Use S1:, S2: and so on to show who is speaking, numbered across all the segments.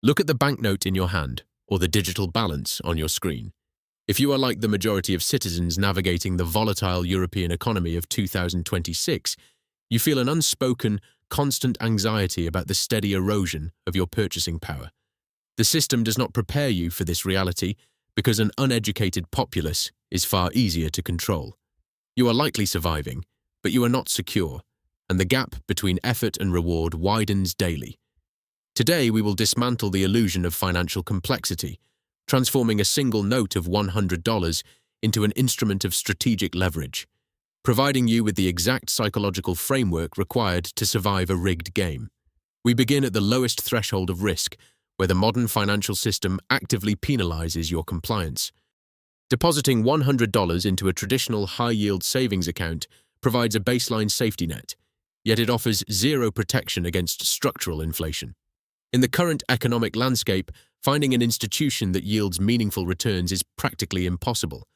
S1: Look at the banknote in your hand or the digital balance on your screen. If you are like the majority of citizens navigating the volatile European economy of 2026, you feel an unspoken, constant anxiety about the steady erosion of your purchasing power. The system does not prepare you for this reality because an uneducated populace is far easier to control. You are likely surviving, but you are not secure, and the gap between effort and reward widens daily. Today, we will dismantle the illusion of financial complexity, transforming a single note of $100 into an instrument of strategic leverage, providing you with the exact psychological framework required to survive a rigged game. We begin at the lowest threshold of risk, where the modern financial system actively penalizes your compliance. Depositing $100 into a traditional high-yield savings account provides a baseline safety net, yet it offers zero protection against structural inflation. In the current economic landscape, finding an institution that yields meaningful returns is practically impossible,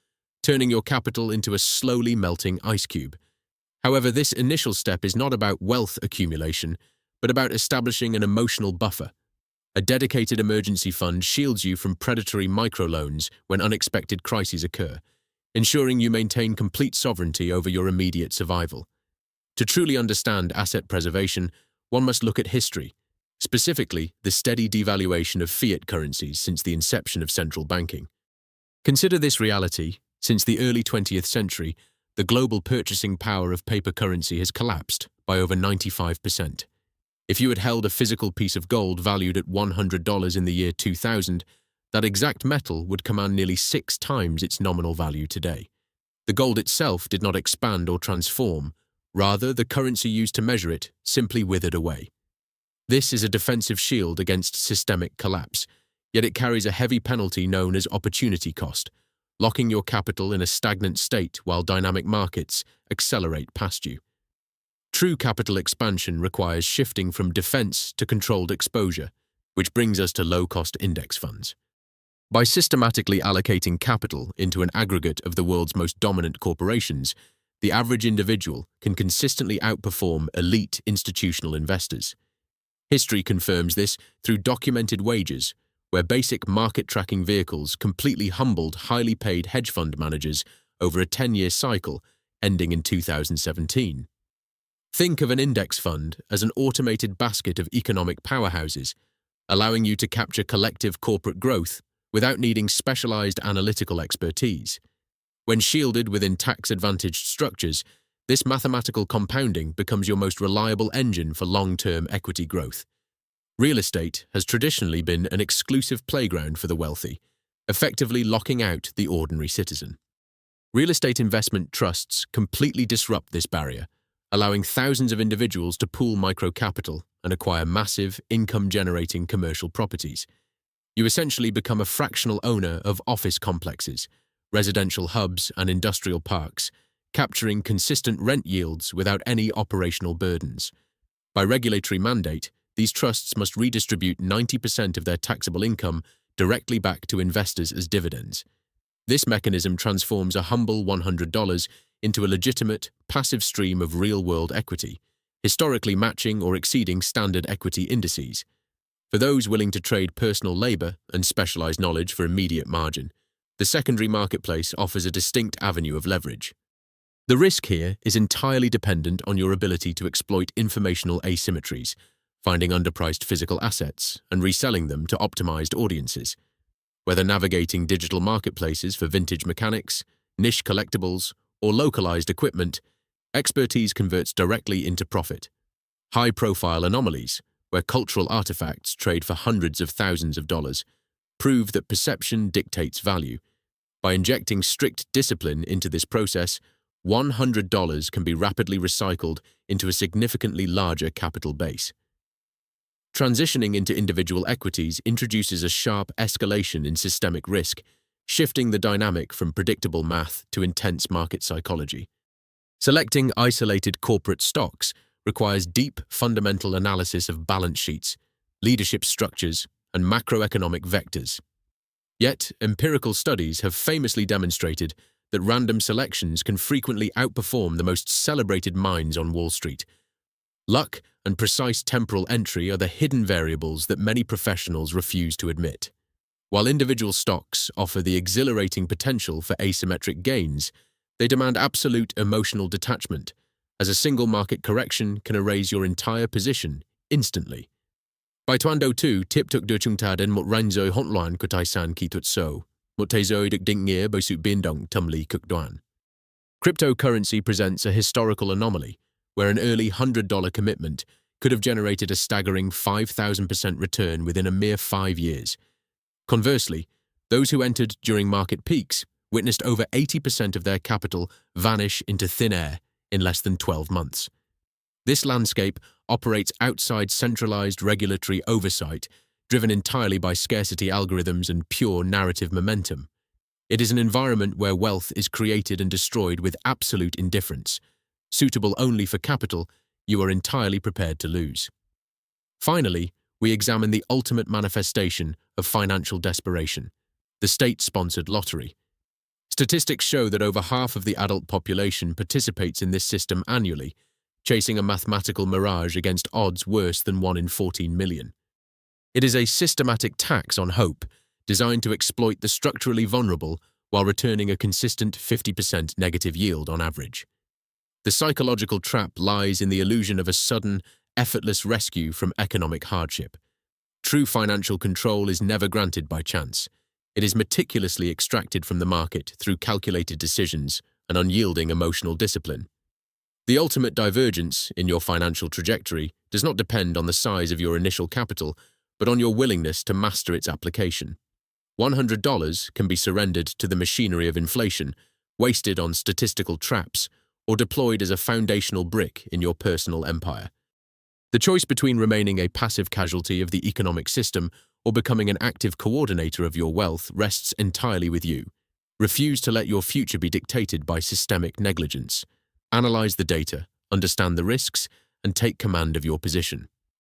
S1: turning your capital into a slowly melting ice cube. However, this initial step is not about wealth accumulation, but about establishing an emotional buffer. A dedicated emergency fund shields you from predatory microloans when unexpected crises occur, ensuring you maintain complete sovereignty over your immediate survival. To truly understand asset preservation, one must look at history, specifically the steady devaluation of fiat currencies since the inception of central banking. Consider this reality: since the early 20th century, the global purchasing power of paper currency has collapsed by over 95%. If you had held a physical piece of gold valued at $100 in the year 2000, that exact metal would command nearly 6 times its nominal value today. The gold itself did not expand or transform; rather, the currency used to measure it simply withered away. This is a defensive shield against systemic collapse, yet it carries a heavy penalty known as opportunity cost, locking your capital in a stagnant state while dynamic markets accelerate past you. True capital expansion requires shifting from defense to controlled exposure, which brings us to low-cost index funds. By systematically allocating capital into an aggregate of the world's most dominant corporations, the average individual can consistently outperform elite institutional investors. History confirms this through documented wagers, where basic market-tracking vehicles completely humbled highly paid hedge fund managers over a 10-year cycle ending in 2017. Think of an index fund as an automated basket of economic powerhouses, allowing you to capture collective corporate growth without needing specialized analytical expertise. When shielded within tax-advantaged structures, this mathematical compounding becomes your most reliable engine for long-term equity growth. Real estate has traditionally been an exclusive playground for the wealthy, effectively locking out the ordinary citizen. Real estate investment trusts completely disrupt this barrier, allowing thousands of individuals to pool microcapital and acquire massive, income-generating commercial properties. You essentially become a fractional owner of office complexes, residential hubs, and industrial parks, capturing consistent rent yields without any operational burdens. By regulatory mandate, these trusts must redistribute 90% of their taxable income directly back to investors as dividends. This mechanism transforms a humble $100 into a legitimate, passive stream of real-world equity, historically matching or exceeding standard equity indices. For those willing to trade personal labor and specialized knowledge for immediate margin, the secondary marketplace offers a distinct avenue of leverage. The risk here is entirely dependent on your ability to exploit informational asymmetries, finding underpriced physical assets and reselling them to optimized audiences. Whether navigating digital marketplaces for vintage mechanics, niche collectibles, or localized equipment, expertise converts directly into profit. High-profile anomalies, where cultural artifacts trade for hundreds of thousands of dollars, prove that perception dictates value. By injecting strict discipline into this process, $100 can be rapidly recycled into a significantly larger capital base. Transitioning into individual equities introduces a sharp escalation in systemic risk, shifting the dynamic from predictable math to intense market psychology. Selecting isolated corporate stocks requires deep fundamental analysis of balance sheets, leadership structures, and macroeconomic vectors. Yet, empirical studies have famously demonstrated that random selections can frequently outperform the most celebrated minds on Wall Street. Luck and precise temporal entry are the hidden variables that many professionals refuse to admit. While individual stocks offer the exhilarating potential for asymmetric gains, they demand absolute emotional detachment, as a single market correction can erase your entire position instantly. By tuando tu, tip tuk de chung ta den mot ranzoi hotluan kutai san ki tut so, mot tezoi duk ding ngia bo su bindong tumli kuk duan. Cryptocurrency presents a historical anomaly, where an early $100 commitment could have generated a staggering 5,000% return within a mere 5 years. Conversely, those who entered during market peaks witnessed over 80% of their capital vanish into thin air in less than 12 months. This landscape operates outside centralized regulatory oversight, driven entirely by scarcity algorithms and pure narrative momentum. It is an environment where wealth is created and destroyed with absolute indifference. Suitable only for capital, you are entirely prepared to lose. Finally, we examine the ultimate manifestation of financial desperation, the state-sponsored lottery. Statistics show that over half of the adult population participates in this system annually, chasing a mathematical mirage against odds worse than 1 in 14 million. It is a systematic tax on hope, designed to exploit the structurally vulnerable while returning a consistent 50% negative yield on average. The psychological trap lies in the illusion of a sudden, effortless rescue from economic hardship. True financial control is never granted by chance. It is meticulously extracted from the market through calculated decisions and unyielding emotional discipline. The ultimate divergence in your financial trajectory does not depend on the size of your initial capital, but on your willingness to master its application. $100 can be surrendered to the machinery of inflation, wasted on statistical traps, or deployed as a foundational brick in your personal empire. The choice between remaining a passive casualty of the economic system or becoming an active coordinator of your wealth rests entirely with you. Refuse to let your future be dictated by systemic negligence. Analyze the data, understand the risks, and take command of your position.